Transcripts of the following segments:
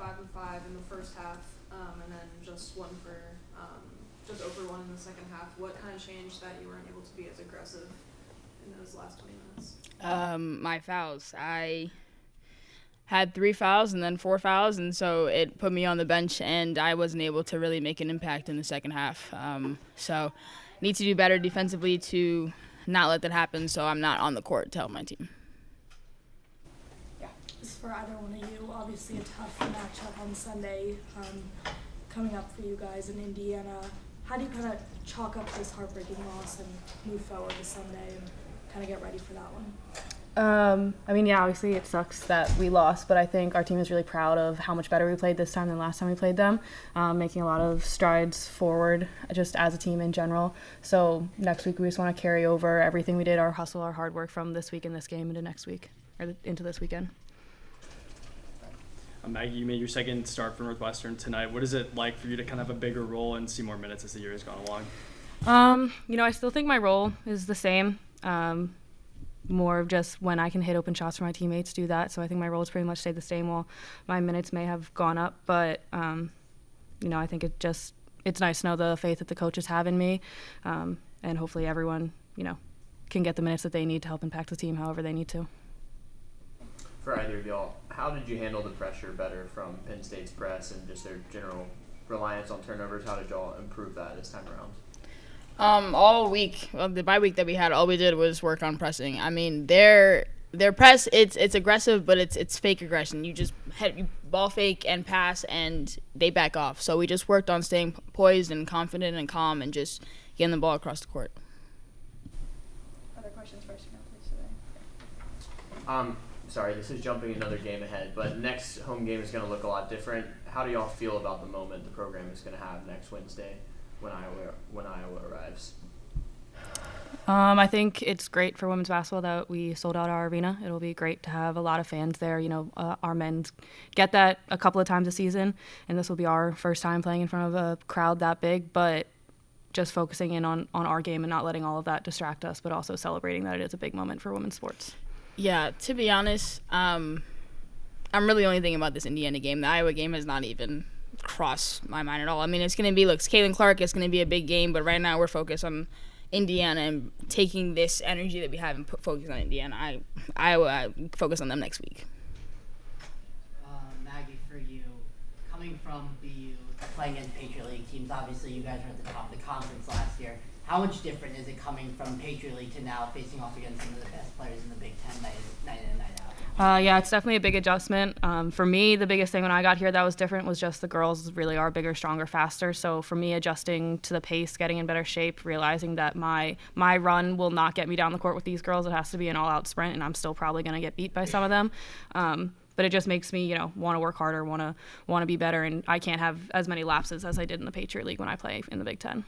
5 of 5 in the first half, and then just 1 for just over 1 in the second half. What kind of changed that you weren't able to be as aggressive in those last 20 minutes? My fouls. I had 3 fouls and then 4 fouls, and so it put me on the bench, and I wasn't able to really make an impact in the second half. So need to do better defensively to not let that happen, so I'm not on the court to help my team. Yeah, this is for either one of you. Obviously a tough matchup on Sunday coming up for you guys in Indiana. How do you kind of chalk up this heartbreaking loss and move forward to Sunday and kind of get ready for that one? Obviously it sucks that we lost, but I think our team is really proud of how much better we played this time than last time we played them, making a lot of strides forward just as a team in general. So next week we just want to carry over everything we did, our hustle, our hard work from this week in this game into next week, or into this weekend. Maggie, you made your second start for Northwestern tonight. What is it like for you to kind of have a bigger role and see more minutes as the year has gone along? I still think my role is the same. More of just when I can hit open shots for my teammates, do that. So I think my role has pretty much stayed the same while my minutes may have gone up. But, I think it's nice to know the faith that the coaches have in me. And hopefully everyone, can get the minutes that they need to help impact the team however they need to. For either of y'all, how did you handle the pressure better from Penn State's press and just their general reliance on turnovers? How did y'all improve that this time around? All week, the bye week that we had, all we did was work on pressing. I mean, their press, it's aggressive, but it's fake aggression. You ball fake and pass, and they back off. So we just worked on staying poised and confident and calm and just getting the ball across the court. Other questions first, please, today. Sorry, this is jumping another game ahead, but next home game is going to look a lot different. How do y'all feel about the moment the program is going to have next Wednesday when Iowa arrives? I think it's great for women's basketball that we sold out our arena. It'll be great to have a lot of fans there. Our men get that a couple of times a season, and this will be our first time playing in front of a crowd that big, but just focusing in on our game and not letting all of that distract us, but also celebrating that it is a big moment for women's sports. Yeah, to be honest, I'm really only thinking about this Indiana game. The Iowa game has not even crossed my mind at all. I mean, it's going to be, it's Caitlin Clark. It's going to be a big game, but right now we're focused on Indiana and taking this energy that we have and focus on Indiana. Iowa, focus on them next week. Maggie, for you, coming from BU, playing in Patriot League teams, obviously you guys were at the top of the conference last year. How much different is it coming from Patriot League to now facing off against some of the best players in the Big Ten night in and night out? Yeah, it's definitely a big adjustment. For me, the biggest thing when I got here that was different was just the girls really are bigger, stronger, faster. So for me, adjusting to the pace, getting in better shape, realizing that my run will not get me down the court with these girls. It has to be an all-out sprint, and I'm still probably going to get beat by some of them. But it just makes me, want to work harder, want to be better, and I can't have as many lapses as I did in the Patriot League when I play in the Big Ten.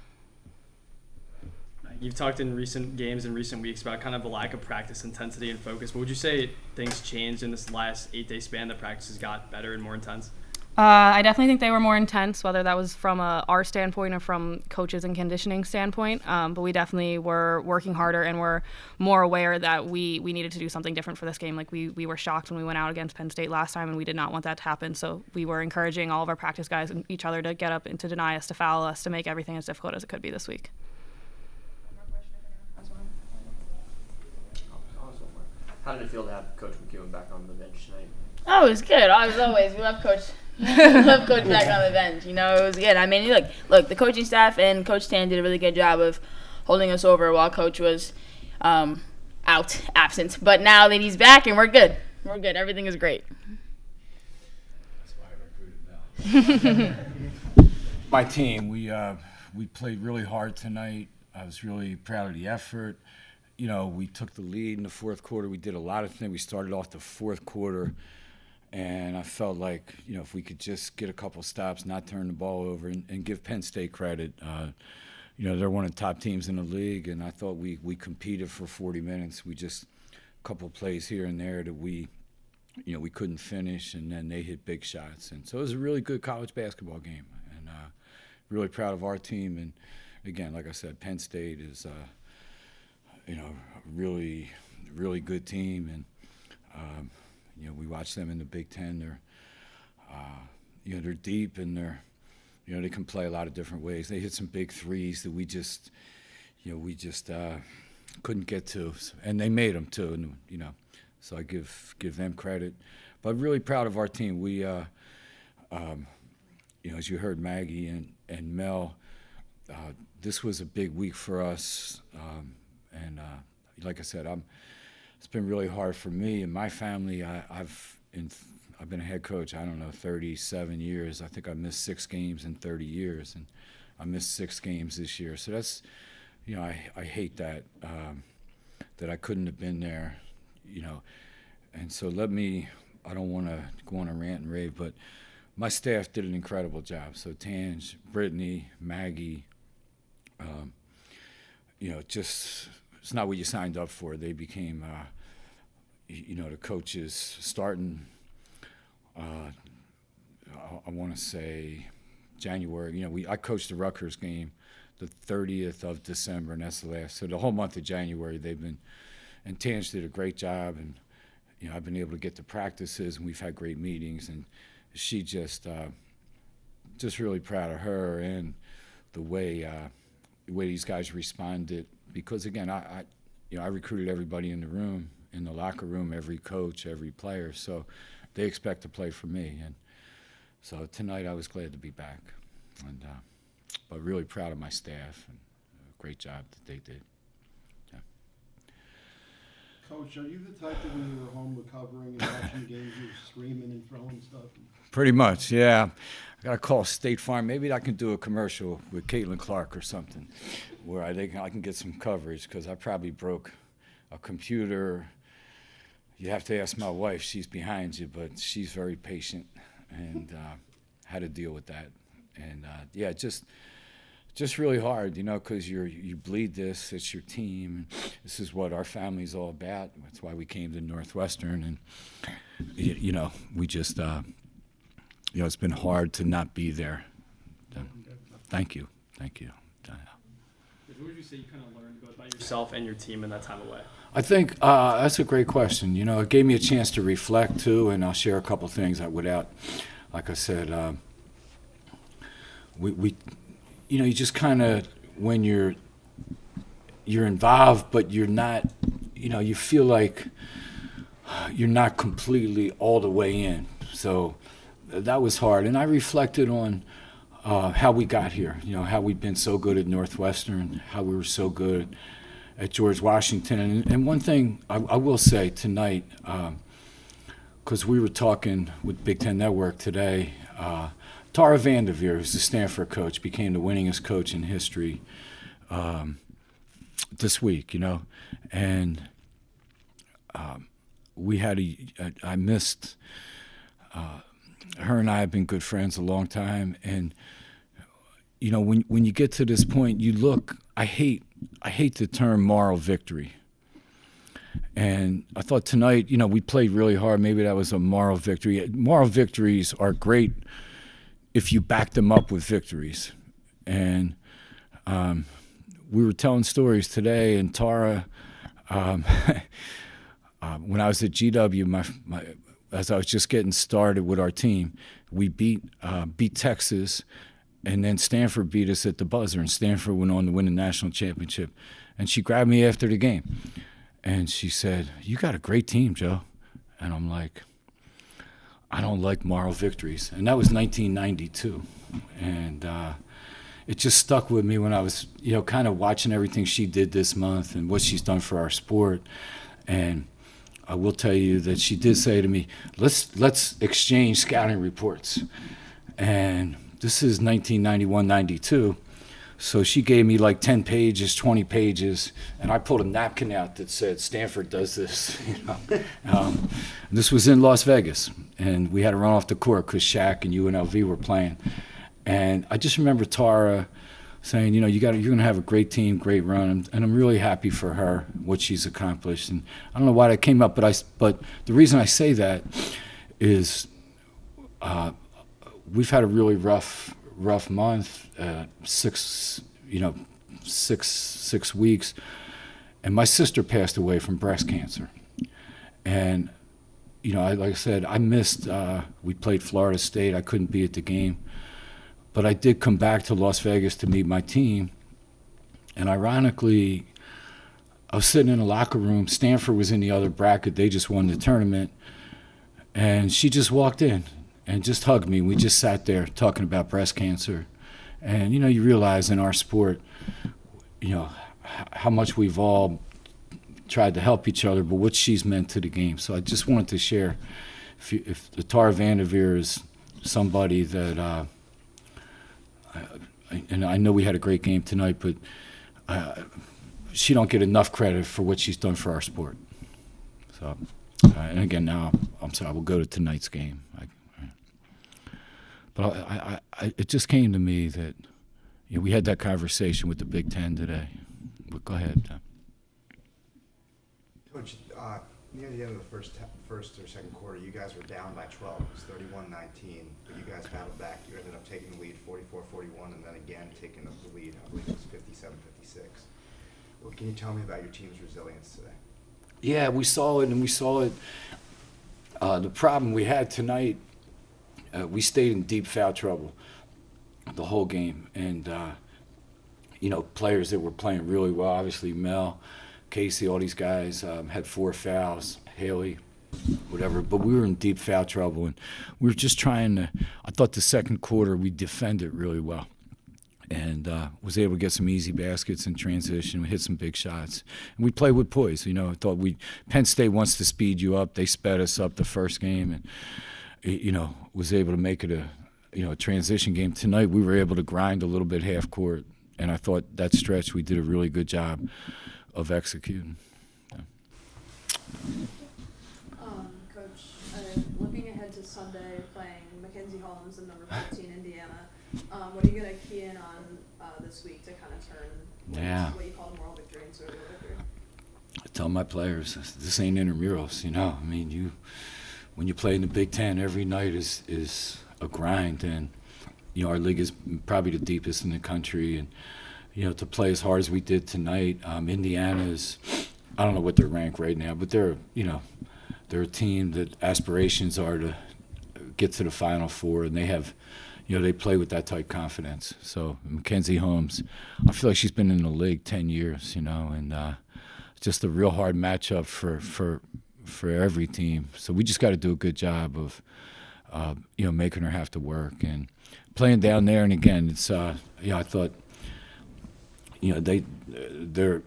You've talked in recent games and recent weeks about kind of the lack of practice intensity and focus. But would you say things changed in this last 8-day span, that practices got better and more intense? I definitely think they were more intense, whether that was from our standpoint or from coaches and conditioning standpoint. But we definitely were working harder and were more aware that we needed to do something different for this game. We were shocked when we went out against Penn State last time, and we did not want that to happen. So we were encouraging all of our practice guys and each other to get up and to deny us, to foul us, to make everything as difficult as it could be this week. How did it feel to have Coach McKeown back on the bench tonight? Oh, it was good. As always, we love Coach. Love Coach back on the bench. It was good. I mean, look, the coaching staff and Coach Tan did a really good job of holding us over while Coach was absent. But now that he's back, and we're good. We're good. Everything is great. That's why I recruited Mel. My team, we played really hard tonight. I was really proud of the effort. We took the lead in the fourth quarter. We did a lot of things. We started off the fourth quarter, and I felt like, if we could just get a couple stops, not turn the ball over, and give Penn State credit. They're one of the top teams in the league, and I thought we competed for 40 minutes. We just a couple plays here and there that we couldn't finish, and then they hit big shots. And so it was a really good college basketball game, and really proud of our team. And, again, like I said, Penn State is a really, really good team, and we watch them in the Big Ten. they're deep and they can play a lot of different ways. They hit some big threes that we just couldn't get to, and they made them too. And so I give them credit. But I'm really proud of our team. We, as you heard Maggie and Mel, this was a big week for us. And like I said, it's been really hard for me and my family. I've been a head coach, 37 years. I think I missed 6 games in 30 years, and I missed 6 games this year. So that's, I hate that, that I couldn't have been there, And so I don't want to go on a rant and rave, but my staff did an incredible job. So Tange, Brittany, Maggie, it's not what you signed up for. They became, the coaches starting, I want to say January. I coached the Rutgers game the 30th of December, and that's the last. So the whole month of January they've been, and Tange did a great job, and I've been able to get to practices, and we've had great meetings, and she just really proud of her and the way these guys responded. Because again, I recruited everybody in the room, in the locker room, every coach, every player. So they expect to play for me, and so tonight I was glad to be back, and but really proud of my staff and great job that they did. Yeah. Coach, are you the type that when you were home recovering and watching games, you were screaming and throwing stuff? Pretty much, yeah. I got to call State Farm. Maybe I can do a commercial with Caitlin Clark or something where I can get some coverage, because I probably broke a computer. You have to ask my wife. She's behind you, but she's very patient, and had to deal with that. And, just really hard, because you bleed this. It's your team. This is what our family's all about. That's why we came to Northwestern. And, we just, it's been hard to not be there. Thank you. What would you say you kind of learned about yourself and your team in that time away? I think that's a great question. It gave me a chance to reflect, too, and I'll share a couple things without, like I said, you just kind of, when you're involved, but you're not, you feel like you're not completely all the way in. So that was hard. And I reflected on how we got here, how we've been so good at Northwestern, how we were so good at George Washington. And one thing I will say tonight, because we were talking with Big Ten Network today, Tara Vanderveer, who's the Stanford coach, became the winningest coach in history this week, and I missed, her and I have been good friends a long time, and, when you get to this point, you look, I hate the term moral victory. And I thought tonight, we played really hard. Maybe that was a moral victory. Moral victories are great if you back them up with victories. And we were telling stories today, and Tara, when I was at GW, as I was just getting started with our team, we beat Texas, and then Stanford beat us at the buzzer, and Stanford went on to win the national championship. And she grabbed me after the game, and she said, "You got a great team, Joe." And I'm like, I don't like moral victories. And that was 1992. And it just stuck with me when I was, kind of watching everything she did this month and what she's done for our sport. And I will tell you that she did say to me, let's exchange scouting reports. And this is 1991-92. So she gave me like 10 pages, 20 pages, and I pulled a napkin out that said, "Stanford does this." This was in Las Vegas, and we had to run off the court because Shaq and UNLV were playing. And I just remember Tara saying, you're going to have a great team, great run, and I'm really happy for her, what she's accomplished. And I don't know why that came up, but the reason I say that is we've had a really rough month, 6 weeks, and my sister passed away from breast cancer. And like I said, I missed. We played Florida State. I couldn't be at the game, but I did come back to Las Vegas to meet my team. And ironically, I was sitting in a locker room. Stanford was in the other bracket. They just won the tournament. And she just walked in and just hugged me. We just sat there talking about breast cancer. And, you realize in our sport, how much we've all tried to help each other, but what she's meant to the game. So I just wanted to share, if the Tara Vanderveer is somebody that, and I know we had a great game tonight, but she don't get enough credit for what she's done for our sport. So, and again, now I'm sorry, we'll go to tonight's game. But it just came to me that we had that conversation with the Big Ten today. But go ahead, Tom. Coach, near the end of the first or second quarter, you guys were down by 12. It was 31-19, but you guys battled back. You ended up taking the lead 44-41, and then again taking the lead. I believe it was 57-56. Well, can you tell me about your team's resilience today? Yeah, we saw it, and we saw it. The problem we had tonight, we stayed in deep foul trouble the whole game. And, players that were playing really well, obviously Mel, Casey, all these guys had 4 fouls, Haley, whatever. But we were in deep foul trouble, and we were just trying to – I thought the second quarter we defended really well and was able to get some easy baskets in transition. We hit some big shots. And we played with poise. I thought Penn State wants to speed you up. They sped us up the first game and, was able to make it a transition game. Tonight we were able to grind a little bit half court, and I thought that stretch we did a really good job of executing. Yeah. Coach, looking ahead to Sunday, playing Mackenzie Holmes and number 15 Indiana, what are you going to key in on this week to kind of turn what you call a moral victory into a real victory? I tell my players, this ain't intramurals, when you play in the Big Ten, every night is a grind, and our league is probably the deepest in the country, and to play as hard as we did tonight. Indiana is, I don't know what they're ranked right now, but they're a team that aspirations are to get to the Final Four, and they have, they play with that type confidence. So Mackenzie Holmes, I feel like she's been in the league 10 years, and just a real hard matchup for every team. So we just got to do a good job of, making her have to work and playing down there. And again, it's, I thought, the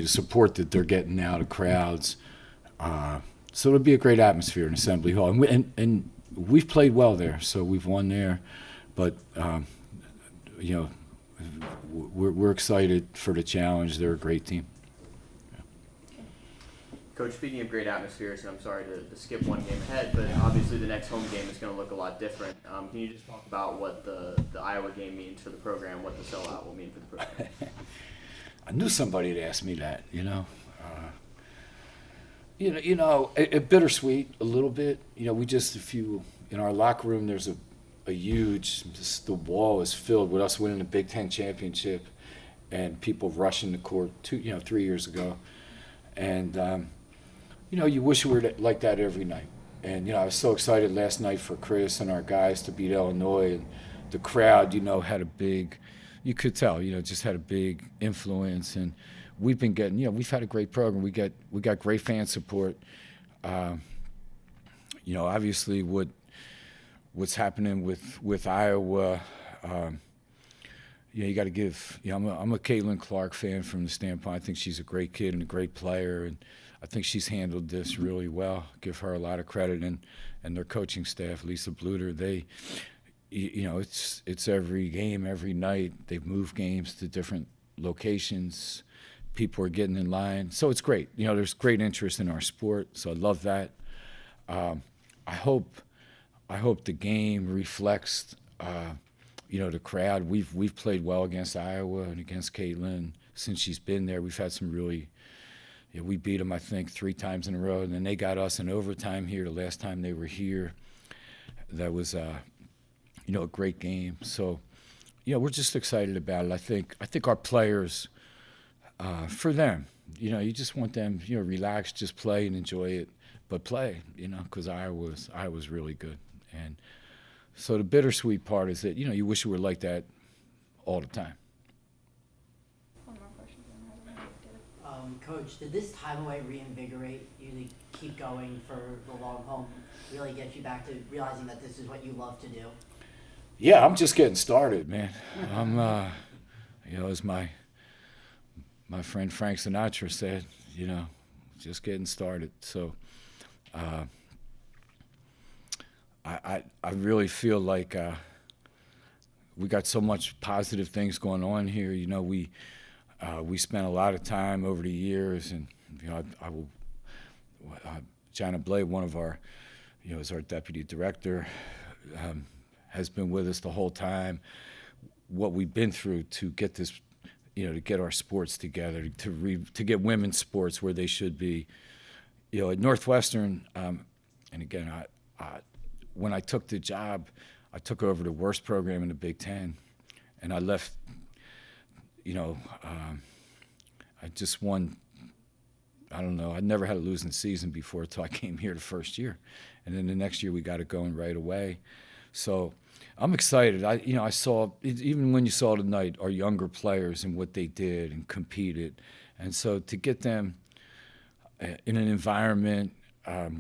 support that they're getting now to crowds. So it'll be a great atmosphere in Assembly Hall. And we've played well there, so we've won there. But, we're excited for the challenge. They're a great team. Coach, speaking of great atmospheres, and I'm sorry to skip one game ahead, but obviously the next home game is going to look a lot different. Can you just talk about what the Iowa game means for the program, what the sellout will mean for the program? I knew somebody had asked me that, It bittersweet a little bit. In our locker room, there's a huge, the wall is filled with us winning the Big Ten championship and people rushing the court 3 years ago. And, you wish we were like that every night. And, I was so excited last night for Chris and our guys to beat Illinois. And the crowd, had a big, you could tell, just had a big influence. And we've been getting, we've had a great program. We got great fan support. Obviously what's happening with Iowa, you got to give, I'm a Caitlin Clark fan from the standpoint. I think she's a great kid and a great player, and I think she's handled this really well. Give her a lot of credit, and their coaching staff, Lisa Bluter, they, it's every game, every night. They've moved games to different locations. People are getting in line, so it's great. There's great interest in our sport, so I love that. I hope the game reflects, the crowd. We've played well against Iowa and against Caitlin since she's been there. We've had some really, we beat them, I think, 3 times in a row, and then they got us in overtime here the last time they were here. That was, a great game. So, we're just excited about it. I think our players, for them, you just want them, relax, just play and enjoy it. but play, because Iowa's really good. And so the bittersweet part is that, you wish it were like that all the time. One more question. Coach, did this time away reinvigorate you to keep going for the long home, really get you back to realizing that this is what you love to do? Yeah, I'm just getting started, man. I'm, as my friend Frank Sinatra said, just getting started. So I really feel like we got so much positive things going on here. We spent a lot of time over the years, and Jana Blade, one of our, is our deputy director, has been with us the whole time. What we've been through to get this, to get our sports together, to get women's sports where they should be. At Northwestern, and again, when I took the job, I took over the worst program in the Big Ten, and I left. I just won. I don't know. I never had a losing season before until I came here the first year, and then the next year we got it going right away. So I'm excited. I saw, even when you saw tonight, our younger players and what they did and competed, and so to get them in an environment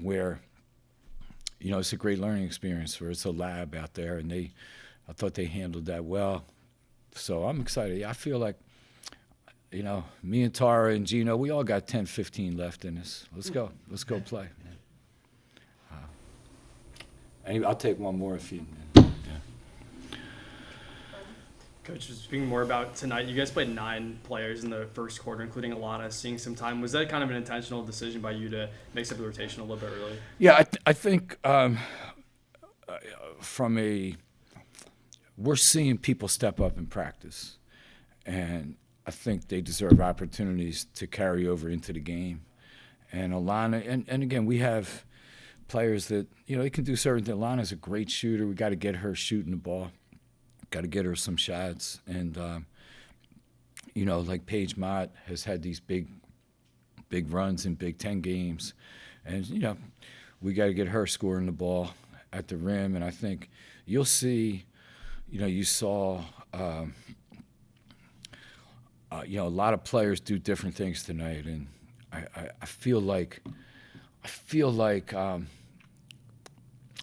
where, it's a great learning experience, where it's a lab out there, and I thought they handled that well. So I'm excited. I feel like, me and Tara and Gino, we all got 10, 15 left in us. Let's go. Let's go play. I'll take one more if you. Yeah. Coach, speaking more about tonight, you guys played 9 players in the first quarter, including Alana seeing some time. Was that kind of an intentional decision by you to mix up the rotation a little bit early? Yeah, I think we're seeing people step up in practice, and I think they deserve opportunities to carry over into the game. And Alana, and again, we have players that, they can do certain things. Alana's a great shooter. We got to get her shooting the ball. Got to get her some shots. And, like Paige Mott has had these big runs in Big Ten games. And, we got to get her scoring the ball at the rim. And I think you'll see, you saw, a lot of players do different things tonight. And I feel like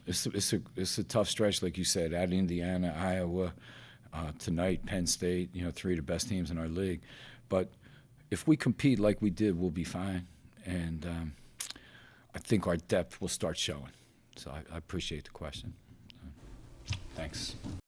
it's a tough stretch, like you said, at Indiana, Iowa, tonight, Penn State, 3 of the best teams in our league. But if we compete like we did, we'll be fine. And I think our depth will start showing. So I appreciate the question.